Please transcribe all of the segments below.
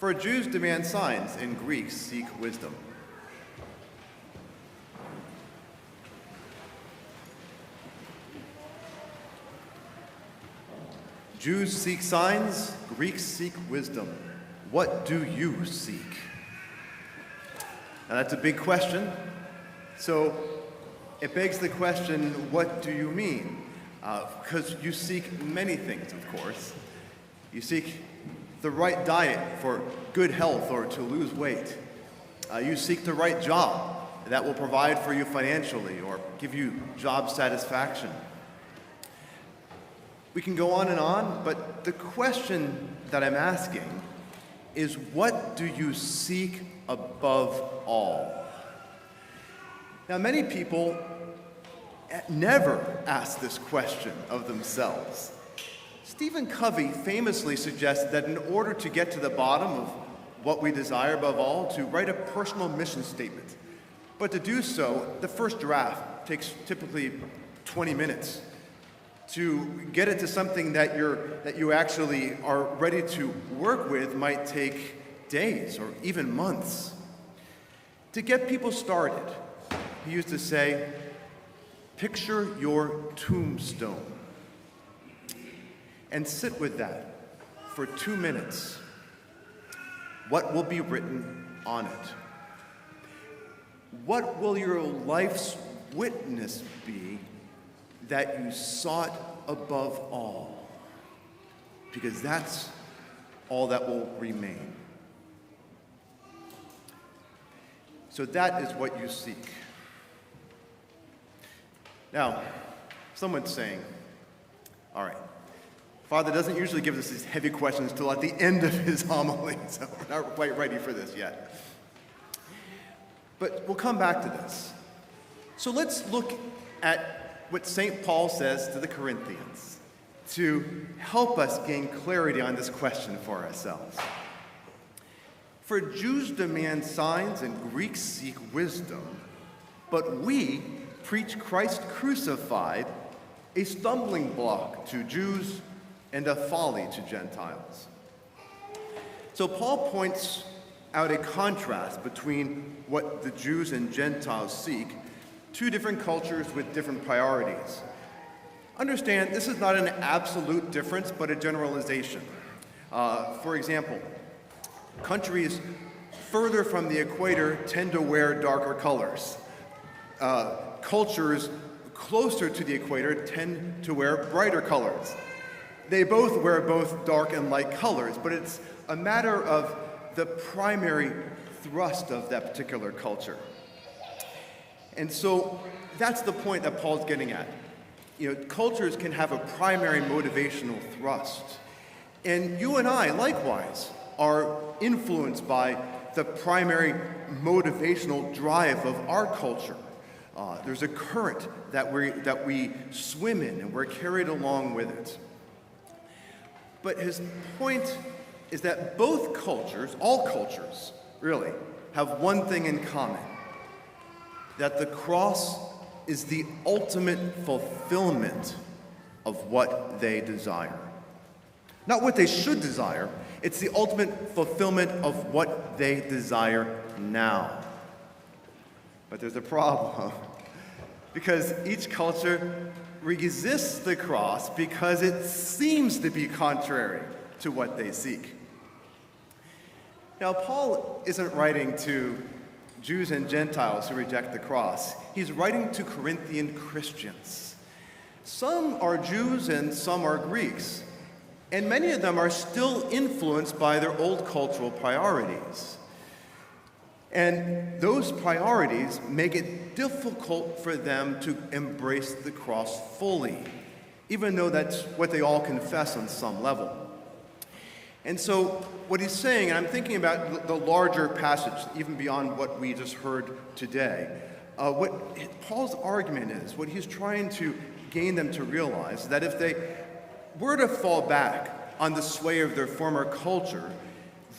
For Jews demand signs, and Greeks seek wisdom. Jews seek signs, Greeks seek wisdom. What do you seek? Now that's a big question. So it begs the question, what do you mean? Because you seek many things, of course. You seek the right diet for good health or to lose weight. You seek the right job that will provide for you financially or give you job satisfaction. We can go on, but the question that I'm asking is, what do you seek above all? Now, many people never ask this question of themselves. Stephen Covey famously suggests that in order to get to the bottom of what we desire above all, to write a personal mission statement. But to do so, the first draft takes typically 20 minutes. To get it to something that you actually are ready to work with might take days or even months. To get people started, he used to say, picture your tombstone and sit with that for 2 minutes. What will be written on it? What will your life's witness be that you sought above all? Because that's all that will remain. So that is what you seek. Now, someone's saying, all right, Father doesn't usually give us these heavy questions till at the end of his homily, so we're not quite ready for this yet. But we'll come back to this. So let's look at what St. Paul says to the Corinthians to help us gain clarity on this question for ourselves. For Jews demand signs and Greeks seek wisdom, but we preach Christ crucified, a stumbling block to Jews and a folly to Gentiles. So Paul points out a contrast between what the Jews and Gentiles seek, two different cultures with different priorities. Understand, this is not an absolute difference, but a generalization. For example, countries further from the equator tend to wear darker colors. Cultures closer to the equator tend to wear brighter colors. They both wear both dark and light colors, but it's a matter of the primary thrust of that particular culture. And so that's the point that Paul's getting at. Cultures can have a primary motivational thrust. And you and I, likewise, are influenced by the primary motivational drive of our culture. There's a current that we swim in, and we're carried along with it. But his point is that both cultures, all cultures, really, have one thing in common: that the cross is the ultimate fulfillment of what they desire. Not what they should desire, it's the ultimate fulfillment of what they desire now. But there's a problem, because each culture resists the cross because it seems to be contrary to what they seek. Now, Paul isn't writing to Jews and Gentiles who reject the cross. He's writing to Corinthian Christians. Some are Jews and some are Greeks, and many of them are still influenced by their old cultural priorities. And those priorities make it difficult for them to embrace the cross fully, even though that's what they all confess on some level. And so what he's saying, and I'm thinking about the larger passage, even beyond what we just heard today, what Paul's argument is, what he's trying to gain them to realize, that if they were to fall back on the sway of their former culture,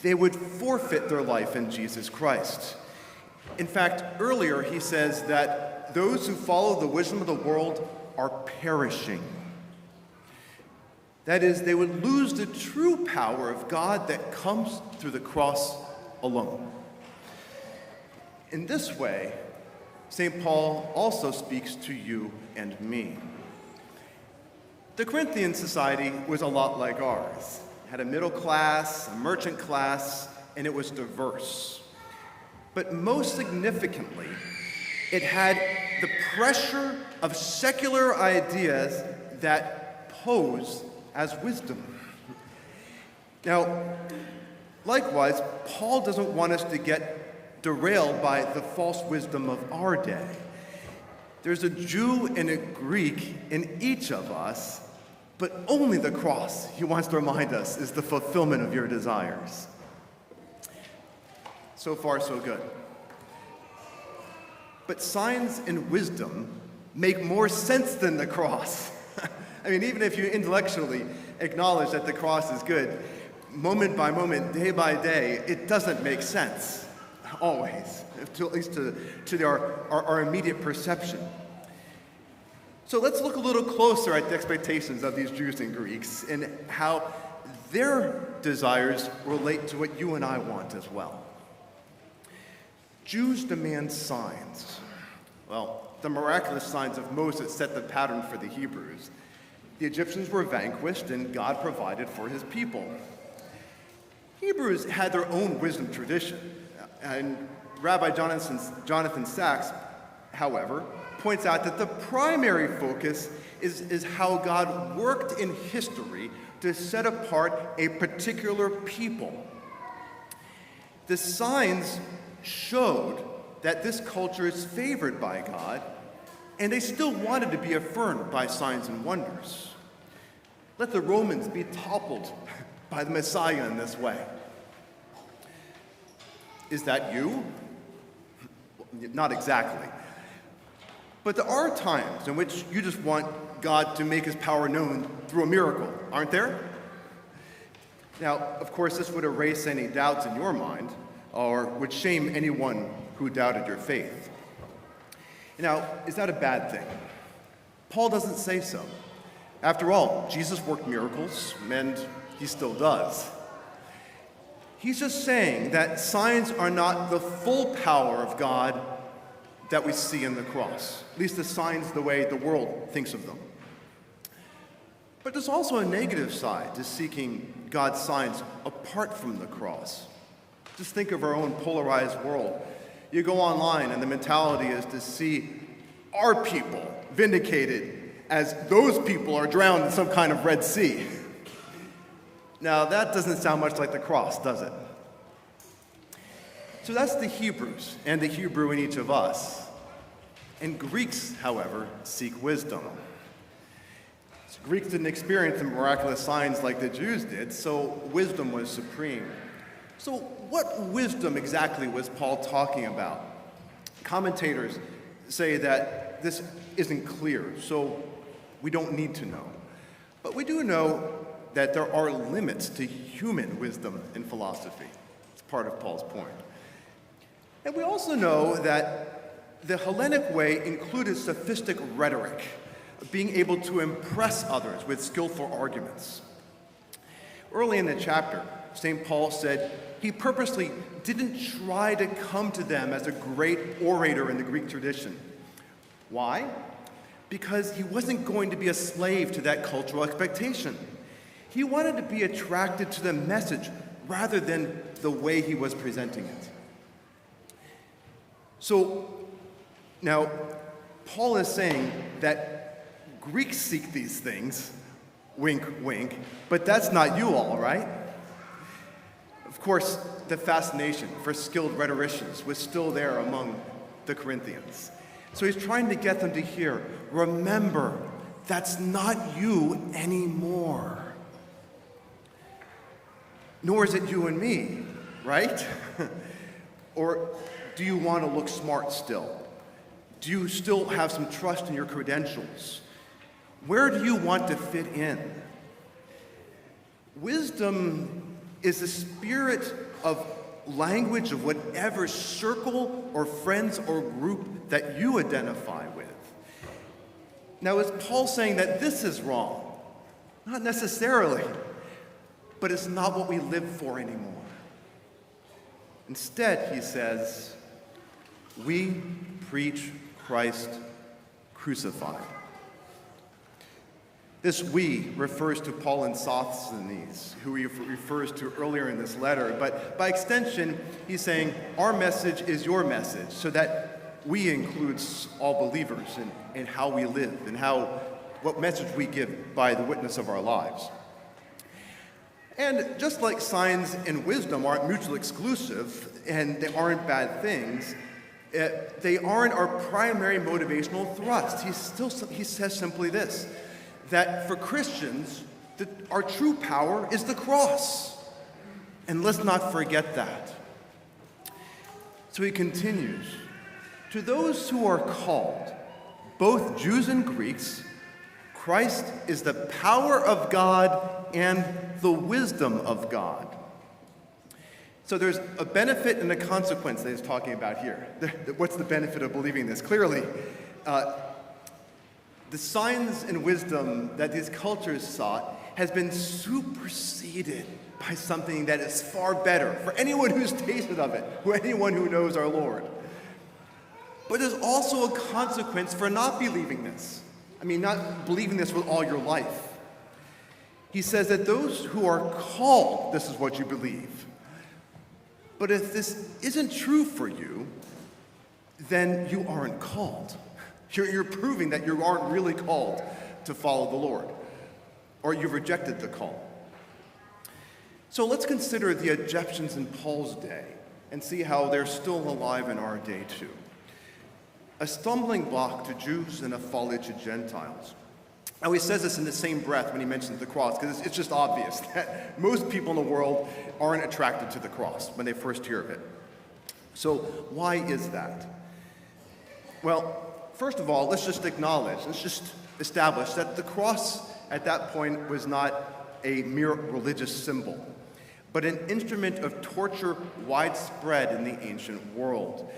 they would forfeit their life in Jesus Christ. In fact, earlier he says that those who follow the wisdom of the world are perishing. That is, they would lose the true power of God that comes through the cross alone. In this way, St. Paul also speaks to you and me. The Corinthian society was a lot like ours. It had a middle class, a merchant class, and it was diverse. But most significantly, it had the pressure of secular ideas that pose as wisdom. Now, likewise, Paul doesn't want us to get derailed by the false wisdom of our day. There's a Jew and a Greek in each of us, but only the cross, he wants to remind us, is the fulfillment of your desires. So far, so good. But signs and wisdom make more sense than the cross. I mean, even if you intellectually acknowledge that the cross is good, moment by moment, day by day, it doesn't make sense, always, at least to our immediate perception. So let's look a little closer at the expectations of these Jews and Greeks and how their desires relate to what you and I want as well. Jews demand signs. Well, the miraculous signs of Moses set the pattern for the Hebrews. The Egyptians were vanquished, and God provided for his people. Hebrews had their own wisdom tradition, and Rabbi Jonathan Sachs, however, points out that the primary focus is how God worked in history to set apart a particular people. The signs showed that this culture is favored by God, and they still wanted to be affirmed by signs and wonders. Let the Romans be toppled by the Messiah in this way. Is that you? Not exactly. But there are times in which you just want God to make his power known through a miracle, aren't there? Now, of course, this would erase any doubts in your mind, or would shame anyone who doubted your faith. Now, is that a bad thing? Paul doesn't say so. After all, Jesus worked miracles, and he still does. He's just saying that signs are not the full power of God that we see in the cross, at least the signs the way the world thinks of them. But there's also a negative side to seeking God's signs apart from the cross. Just think of our own polarized world. You go online and the mentality is to see our people vindicated as those people are drowned in some kind of Red Sea. Now, that doesn't sound much like the cross, does it? So that's the Hebrews and the Hebrew in each of us. And Greeks, however, seek wisdom. So Greeks didn't experience the miraculous signs like the Jews did, so wisdom was supreme. So what wisdom exactly was Paul talking about? Commentators say that this isn't clear, so we don't need to know. But we do know that there are limits to human wisdom in philosophy. It's part of Paul's point. And we also know that the Hellenic way included sophistic rhetoric, being able to impress others with skillful arguments. Early in the chapter, St. Paul said he purposely didn't try to come to them as a great orator in the Greek tradition. Why? Because he wasn't going to be a slave to that cultural expectation. He wanted to be attracted to the message rather than the way he was presenting it. So now, Paul is saying that Greeks seek these things, wink, wink, but that's not you all, right? Of course, the fascination for skilled rhetoricians was still there among the Corinthians. So he's trying to get them to hear, remember, that's not you anymore. Nor is it you and me, right? Or do you want to look smart still? Do you still have some trust in your credentials? Where do you want to fit in? Wisdom is the spirit of language of whatever circle or friends or group that you identify with. Now, is Paul saying that this is wrong? Not necessarily, but it's not what we live for anymore. Instead, he says, we preach Christ crucified. This "we" refers to Paul and Sosthenes, who he refers to earlier in this letter. But by extension, he's saying our message is your message, so that "we" includes all believers in how we live and what message we give by the witness of our lives. And just like signs and wisdom aren't mutually exclusive and they aren't bad things, they aren't our primary motivational thrust. He says simply this, that for Christians, our true power is the cross. And let's not forget that. So he continues, to those who are called, both Jews and Greeks, Christ is the power of God and the wisdom of God. So there's a benefit and a consequence that he's talking about here. What's the benefit of believing this? Clearly, the signs and wisdom that these cultures sought has been superseded by something that is far better for anyone who's tasted of it, anyone who knows our Lord. But there's also a consequence for not believing this. Not believing this with all your life. He says that those who are called, this is what you believe. But if this isn't true for you, then you aren't called. You're proving that you aren't really called to follow the Lord, or you've rejected the call. So let's consider the Egyptians in Paul's day and see how they're still alive in our day too. A stumbling block to Jews and a folly to Gentiles. Now he says this in the same breath when he mentions the cross, because it's just obvious that most people in the world aren't attracted to the cross when they first hear of it. So why is that? Well, first of all, let's just establish that the cross at that point was not a mere religious symbol, but an instrument of torture widespread in the ancient world.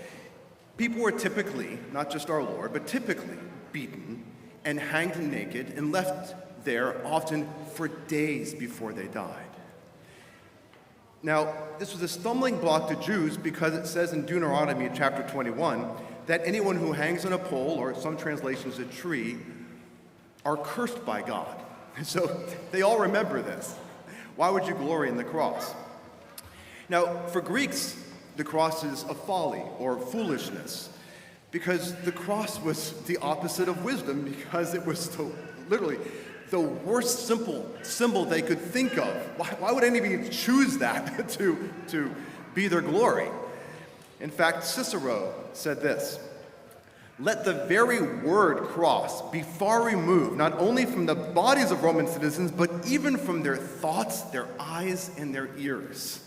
People were typically, not just our Lord, but typically beaten and hanged naked and left there often for days before they died. Now, this was a stumbling block to Jews because it says in Deuteronomy chapter 21 that anyone who hangs on a pole, or some translations a tree, are cursed by God. So they all remember this. Why would you glory in the cross? Now, for Greeks, the cross is a folly or foolishness, because the cross was the opposite of wisdom, because it was literally the worst symbol they could think of. Why would anybody choose that to be their glory? In fact, Cicero said this, "Let the very word cross be far removed, not only from the bodies of Roman citizens, but even from their thoughts, their eyes, and their ears."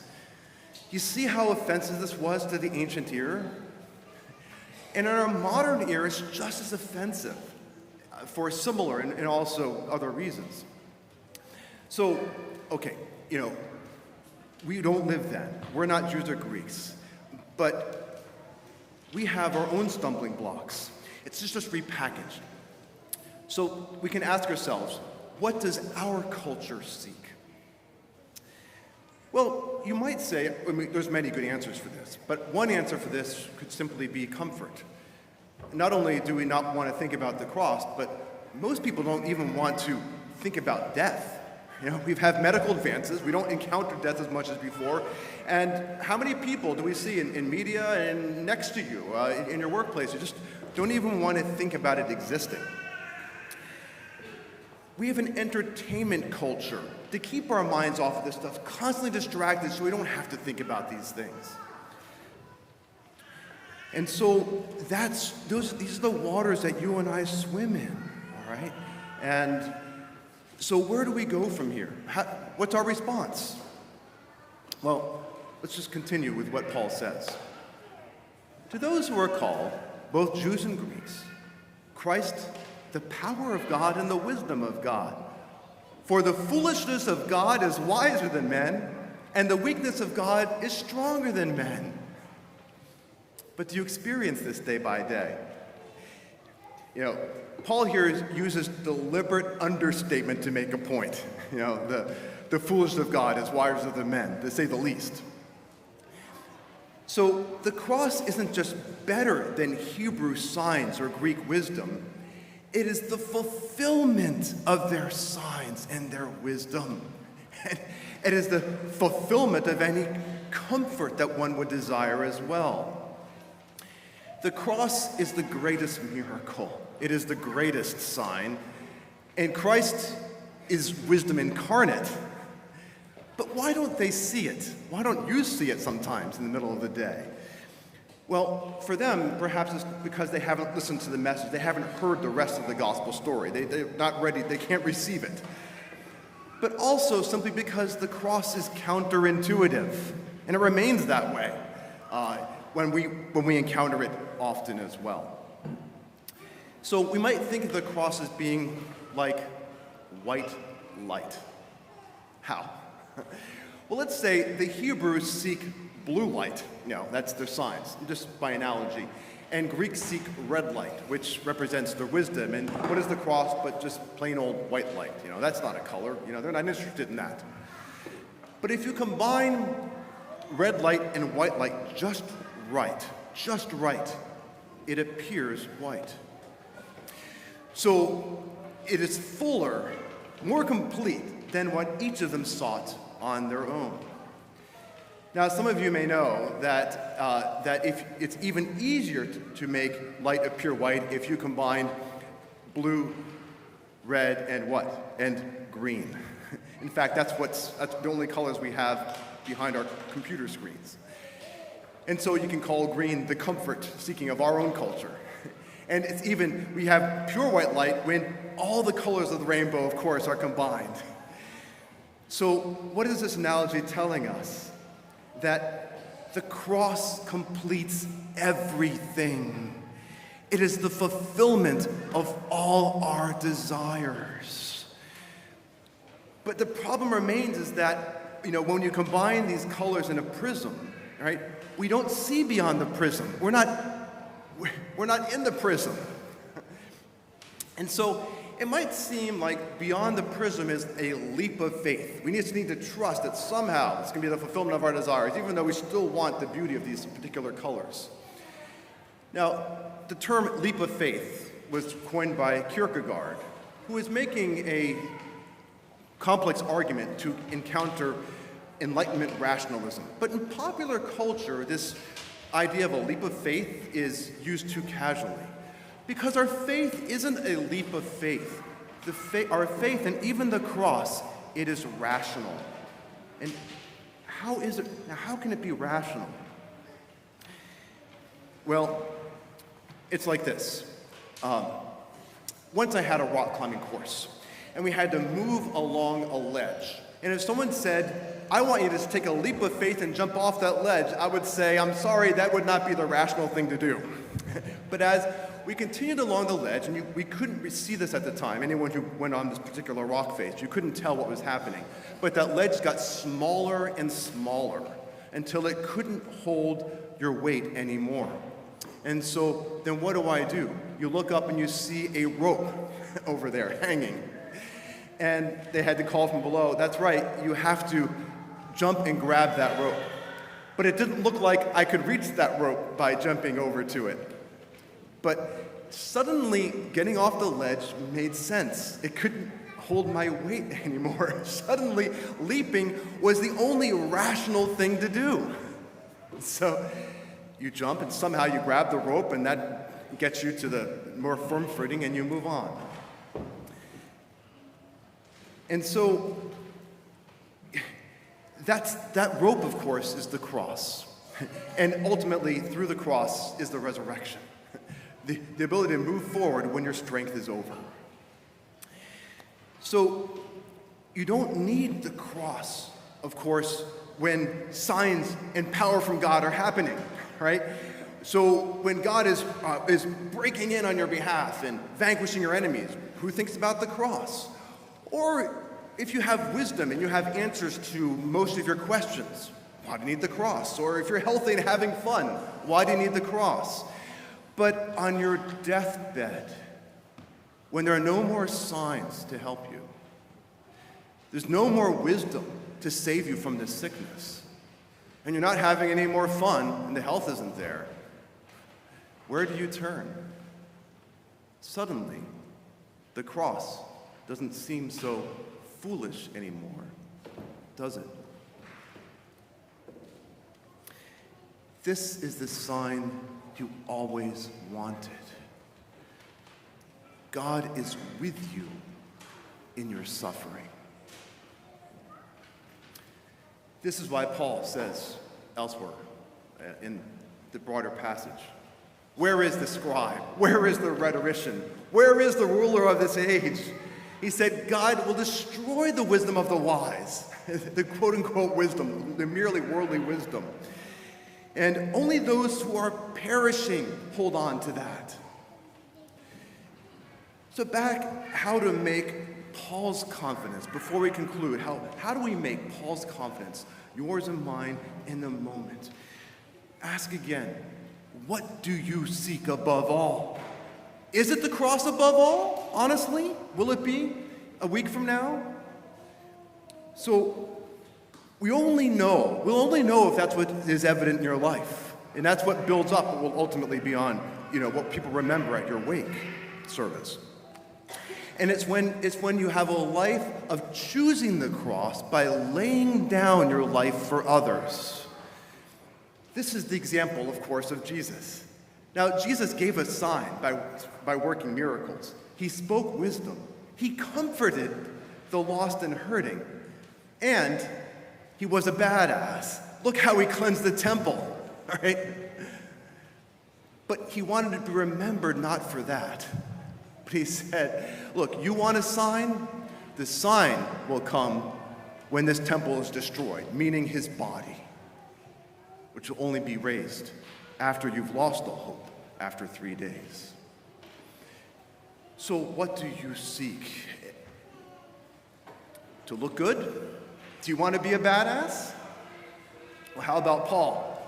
You see how offensive this was to the ancient ear? And in our modern ear, it's just as offensive for similar and also other reasons. So, okay, we don't live then. We're not Jews or Greeks. But we have our own stumbling blocks. It's just repackaged. So we can ask ourselves, what does our culture seek? Well, you might say, there's many good answers for this, but one answer for this could simply be comfort. Not only do we not want to think about the cross, but most people don't even want to think about death. We've had medical advances, we don't encounter death as much as before, and how many people do we see in media and next to you, in your workplace, who just don't even want to think about it existing? We have an entertainment culture to keep our minds off of this stuff, constantly distracted so we don't have to think about these things. And so these are the waters that you and I swim in, all right? And so where do we go from here? What's our response? Well, let's just continue with what Paul says. To those who are called, both Jews and Greeks, Christ, the power of God and the wisdom of God. For the foolishness of God is wiser than men, and the weakness of God is stronger than men. But do you experience this day by day? Paul here uses deliberate understatement to make a point. The foolishness of God is wiser than men, to say the least. So the cross isn't just better than Hebrew signs or Greek wisdom. It is the fulfillment of their signs and their wisdom. It is the fulfillment of any comfort that one would desire as well. The cross is the greatest miracle. It is the greatest sign. And Christ is wisdom incarnate. But why don't they see it? Why don't you see it sometimes in the middle of the day? Well, for them, perhaps it's because they haven't listened to the message. They haven't heard the rest of the gospel story. They're not ready. They can't receive it. But also simply because the cross is counterintuitive. And it remains that way when we encounter it often as well. So we might think of the cross as being like white light. How? Well, let's say the Hebrews seek blue light. That's their signs, just by analogy. And Greeks seek red light, which represents their wisdom. And what is the cross but just plain old white light? That's not a color. They're not interested in that. But if you combine red light and white light just right, it appears white. So it is fuller, more complete than what each of them sought on their own. Now, some of you may know that if it's even easier to make light appear white if you combine blue, red, and what? And green. In fact, that's the only colors we have behind our computer screens. And so you can call green the comfort-seeking of our own culture. And we have pure white light when all the colors of the rainbow, of course, are combined. So what is this analogy telling us? That the cross completes everything. It is the fulfillment of all our desires. But the problem remains is that, when you combine these colors in a prism, right, we don't see beyond the prism. We're not in the prism. And so it might seem like beyond the prism is a leap of faith. We just need to trust that somehow it's going to be the fulfillment of our desires, even though we still want the beauty of these particular colors. Now, the term leap of faith was coined by Kierkegaard, who is making a complex argument to encounter Enlightenment rationalism. But in popular culture, this idea of a leap of faith is used too casually. Because our faith isn't a leap of faith. Our faith, and even the cross, it is rational. And how is it? Now, how can it be rational? Well, it's like this. Once I had a rock climbing course, and we had to move along a ledge. And if someone said, I want you to just take a leap of faith and jump off that ledge, I would say, I'm sorry, that would not be the rational thing to do. But as we continued along the ledge, and we couldn't see this at the time, anyone who went on this particular rock face, you couldn't tell what was happening. But that ledge got smaller and smaller until it couldn't hold your weight anymore. And so then what do? You look up and you see a rope over there hanging. And they had to call from below, that's right, you have to jump and grab that rope. But it didn't look like I could reach that rope by jumping over to it. But suddenly, getting off the ledge made sense. It couldn't hold my weight anymore. Suddenly, leaping was the only rational thing to do. So you jump, and somehow you grab the rope, and that gets you to the more firm footing, and you move on. And so that rope, of course, is the cross. And ultimately, through the cross is the resurrection. The ability to move forward when your strength is over. So you don't need the cross, of course, when signs and power from God are happening, right? So when God is breaking in on your behalf and vanquishing your enemies, who thinks about the cross? Or if you have wisdom and you have answers to most of your questions, why do you need the cross? Or if you're healthy and having fun, why do you need the cross? But on your deathbed, when there are no more signs to help you, there's no more wisdom to save you from this sickness, and you're not having any more fun and the health isn't there, where do you turn? Suddenly, the cross doesn't seem so foolish anymore, does it? This is the sign you always wanted. God is with you in your suffering. This is why Paul says elsewhere in the broader passage, where is the scribe? Where is the rhetorician? Where is the ruler of this age? He said, God will destroy the wisdom of the wise, the quote-unquote wisdom, the merely worldly wisdom. And only those who are perishing hold on to that. So back, how to make Paul's confidence, before we conclude, how do we make Paul's confidence, yours and mine, in the moment? Ask again, what do you seek above all? Is it the cross above all? Honestly, will it be a week from now? So we'll only know if that's what is evident in your life. And that's what builds up what will ultimately be on, what people remember at your wake service. And it's when you have a life of choosing the cross by laying down your life for others. This is the example, of course, of Jesus. Now, Jesus gave a sign by working miracles. He spoke wisdom. He comforted the lost and hurting. And he was a badass. Look how he cleansed the temple, all right? But he wanted to be remembered not for that. But he said, look, you want a sign? The sign will come when this temple is destroyed, meaning his body, which will only be raised after you've lost all hope, after 3 days. So what do you seek? To look good? Do you want to be a badass? Well, how about Paul?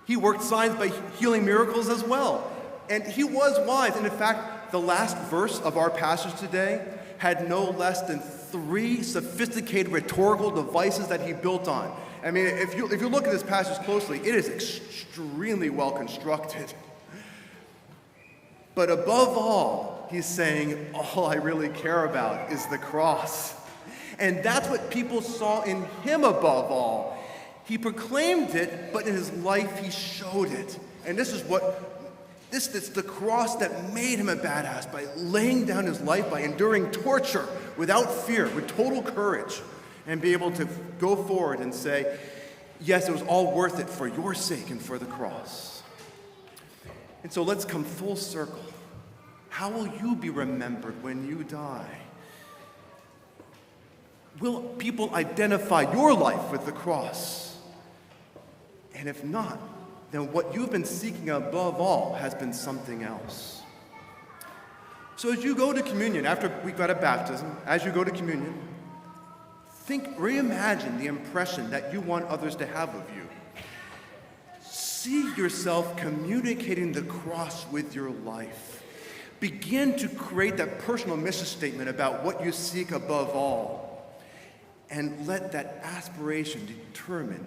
He worked signs by healing miracles as well. And he was wise. And in fact, the last verse of our passage today had no less than 3 sophisticated rhetorical devices that he built on. I mean, if you look at this passage closely, it is extremely well constructed. But above all, he's saying, all I really care about is the cross. And that's what people saw in him above all. He proclaimed it, but in his life he showed it. And this is the cross that made him a badass, by laying down his life, by enduring torture without fear, with total courage, and be able to go forward and say, yes, it was all worth it for your sake and for the cross. And so let's come full circle. How will you be remembered when you die? Will people identify your life with the cross? And if not, then what you've been seeking above all has been something else. So as you go to communion, after we've got a baptism, as you go to communion, reimagine the impression that you want others to have of you. See yourself communicating the cross with your life. Begin to create that personal mission statement about what you seek above all. And let that aspiration determine